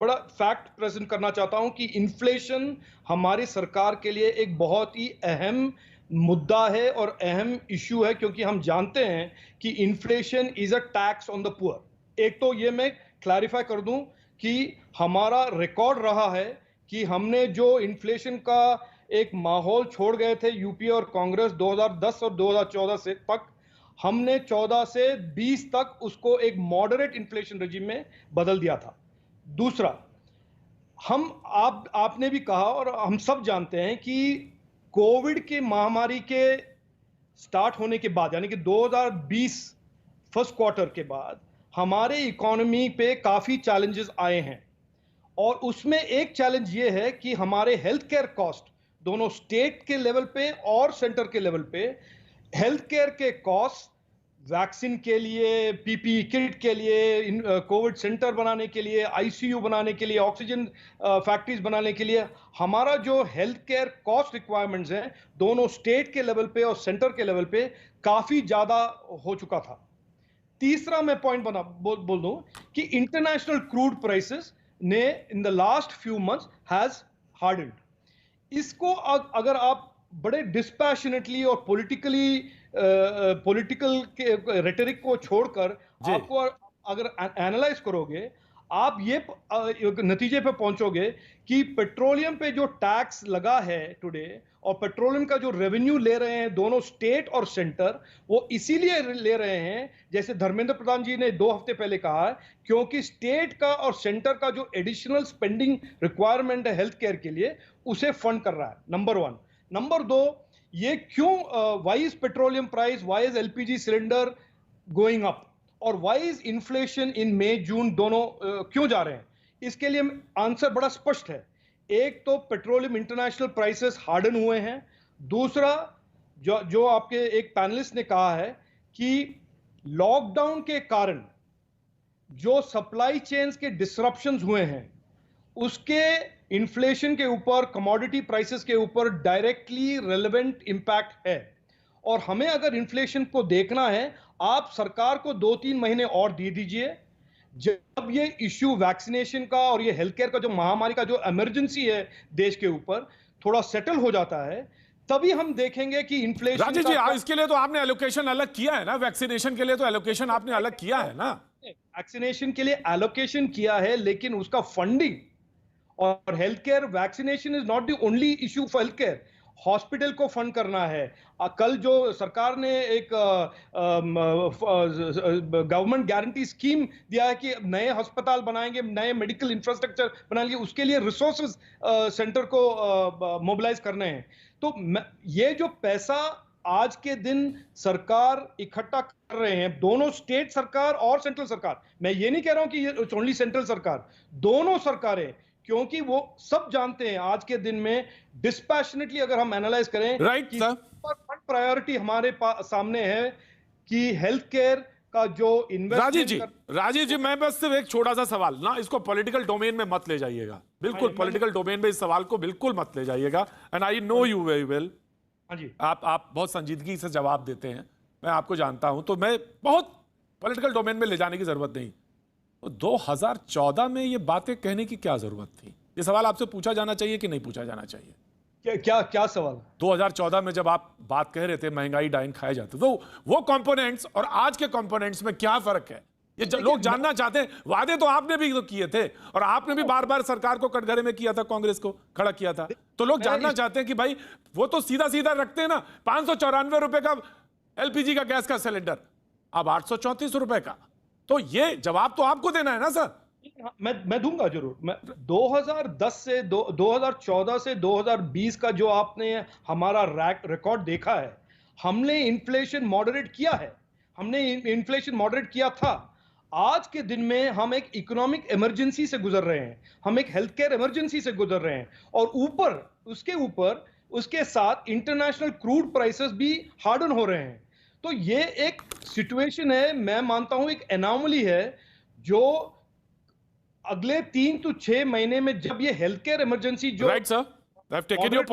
बड़ा fact present करना चाहता हूं कि इन्फ्लेशन हमारी सरकार के लिए एक बहुत ही अहम मुद्दा है और अहम इश्यू है, क्योंकि हम जानते हैं कि inflation is a tax on the poor. एक तो ये मैं क्लैरिफाई कर दूं कि हमारा रिकॉर्ड रहा है कि हमने जो इन्फ्लेशन का एक माहौल छोड़ गए थे यूपीए और कांग्रेस 2010 और 2014 से तक, हमने 14 से 20 तक उसको एक मॉडरेट इन्फ्लेशन रेजिम में बदल दिया था। दूसरा, हम आपने भी कहा और हम सब जानते हैं कि कोविड की महामारी के स्टार्ट होने के बाद, यानी कि 2020 फर्स्ट क्वार्टर के बाद हमारे इकोनॉमी पे काफी चैलेंजेस आए हैं। और उसमें एक चैलेंज ये है कि हमारे हेल्थ केयर कॉस्ट, दोनों स्टेट के लेवल पे और सेंटर के लेवल पे, हेल्थ केयर के कॉस्ट, वैक्सीन के लिए, पीपीई किट के लिए, कोविड सेंटर बनाने के लिए, आईसीयू बनाने के लिए, ऑक्सीजन फैक्ट्रीज बनाने के लिए, हमारा जो हेल्थ केयर कॉस्ट रिक्वायरमेंट्स हैं दोनों स्टेट के लेवल पे और सेंटर के लेवल पे काफी ज्यादा हो चुका था। तीसरा मैं पॉइंट बोल दूं कि इंटरनेशनल क्रूड प्राइसेस ने in the last few months has hardened. इसको अगर आप बड़े डिस्पैशनेटली और पॉलिटिकल के रेटरिक को छोड़कर जी। आपको अगर एनालाइज करोगे, आप ये नतीजे पे पहुंचोगे कि पेट्रोलियम पे जो टैक्स लगा है टुडे और पेट्रोलियम का जो रेवेन्यू ले रहे हैं दोनों स्टेट और सेंटर, वो इसीलिए ले रहे हैं, जैसे धर्मेंद्र प्रधान जी ने 2 हफ्ते पहले कहा है, क्योंकि स्टेट का और सेंटर का जो एडिशनल स्पेंडिंग रिक्वायरमेंट है हेल्थ केयर के लिए, उसे फंड कर रहा है। नंबर 1। नंबर 2, ये क्यों, why is petroleum price, why is LPG cylinder going up, और व्हाई इज इन्फ्लेशन इन मई जून दोनों क्यों जा रहे हैं? इसके लिए आंसर बड़ा स्पष्ट है। एक तो पेट्रोलियम इंटरनेशनल प्राइसेस हार्डन हुए हैं। दूसरा, जो आपके एक पैनलिस्ट ने कहा है कि लॉकडाउन के कारण जो सप्लाई चेन्स के डिसरप्शंस हुए हैं उसके इन्फ्लेशन के ऊपर, कमोडिटी प्राइसेस के ऊपर डायरेक्टली रेलेवेंट इंपैक्ट है। और हमें अगर इन्फ्लेशन को देखना है, आप सरकार को 2-3 महीने और दे दीजिए। जब ये इश्यू वैक्सीनेशन का और ये हेल्थ केयर का जो महामारी का जो इमरजेंसी है देश के ऊपर थोड़ा सेटल हो जाता है, तभी हम देखेंगे कि इन्फ्लेशन राजेश जी, का, इसके लिए तो आपने एलोकेशन अलग किया है ना, वैक्सीनेशन के लिए तो एलोकेशन आपने अलग किया है ना। वैक्सीनेशन के लिए एलोकेशन किया है, लेकिन उसका फंडिंग और health care, vaccination is not the only issue for health care. Hospital को फंड करना है। कल जो सरकार ने एक गवर्नमेंट गारंटी स्कीम दिया है कि नए अस्पताल बनाएंगे, नए मेडिकल इंफ्रास्ट्रक्चर बनाएंगे, उसके लिए रिसोर्सेज सेंटर को मोबिलाइज करने हैं। तो ये जो पैसा आज के दिन सरकार इकट्ठा कर रहे हैं, दोनों स्टेट सरकार और सेंट्रल सरकार, मैं ये नहीं कह रहा हूं कि ये ओनली सेंट्रल सरकार, दोनों सरकारें, क्योंकि वो सब जानते हैं आज के दिन में डिस्पैशनेटली अगर हम एनालाइज करें राइट कि सर। प्रायोरिटी हमारे सामने है कि हेल्थ केयर का जो इन्वेस्टमेंट। राजीव जी, मैं बस सिर्फ एक छोटा सा सवाल ना, इसको पॉलिटिकल डोमेन में मत ले जाइएगा, बिल्कुल पॉलिटिकल डोमेन में इस सवाल को बिल्कुल मत ले जाइएगा। And I know you very well. हाँ जी, आप बहुत संजीदगी से जवाब देते हैं, मैं आपको जानता हूं, तो मैं बहुत पॉलिटिकल डोमेन में ले जाने की जरूरत नहीं। तो 2014 में ये बातें कहने की क्या जरूरत थी? ये सवाल आपसे पूछा जाना चाहिए कि नहीं पूछा जाना चाहिए? क्या सवाल? 2014 में जब आप बात कह रहे थे महंगाई डाइन खाए जाते, तो वो कंपोनेंट्स और आज के कंपोनेंट्स में क्या फर्क है? ये लोग जानना चाहते हैं। वादे तो आपने भी तो किए थे और आपने भी बार बार सरकार को कटघरे में किया था, कांग्रेस को खड़ा किया था। तो लोग जानना चाहते हैं कि भाई वो तो सीधा सीधा रखते हैं ना, 594 रुपए का एलपीजी का गैस का सिलेंडर, अब 834 रुपए का। तो ये जवाब तो आपको देना है ना सर। मैं दूंगा जरूर। मैं 2010 से 2014 से 2020 का जो आपने हमारा रिकॉर्ड देखा है, हमने इन्फ्लेशन मॉडरेट किया है, हमने इन्फ्लेशन मॉडरेट किया था। आज के दिन में हम एक इकोनॉमिक इमरजेंसी से गुजर रहे हैं, हम एक हेल्थ केयर इमरजेंसी से गुजर रहे हैं, और ऊपर उसके साथ इंटरनेशनल क्रूड प्राइसेस भी हार्डन हो रहे हैं। तो ये एक सिचुएशन है, मैं मानता हूं एक एनॉमली है, जो अगले 3 to 6 महीने में जब ये हेल्थ केयर इमरजेंसी जो right sir, I have taken your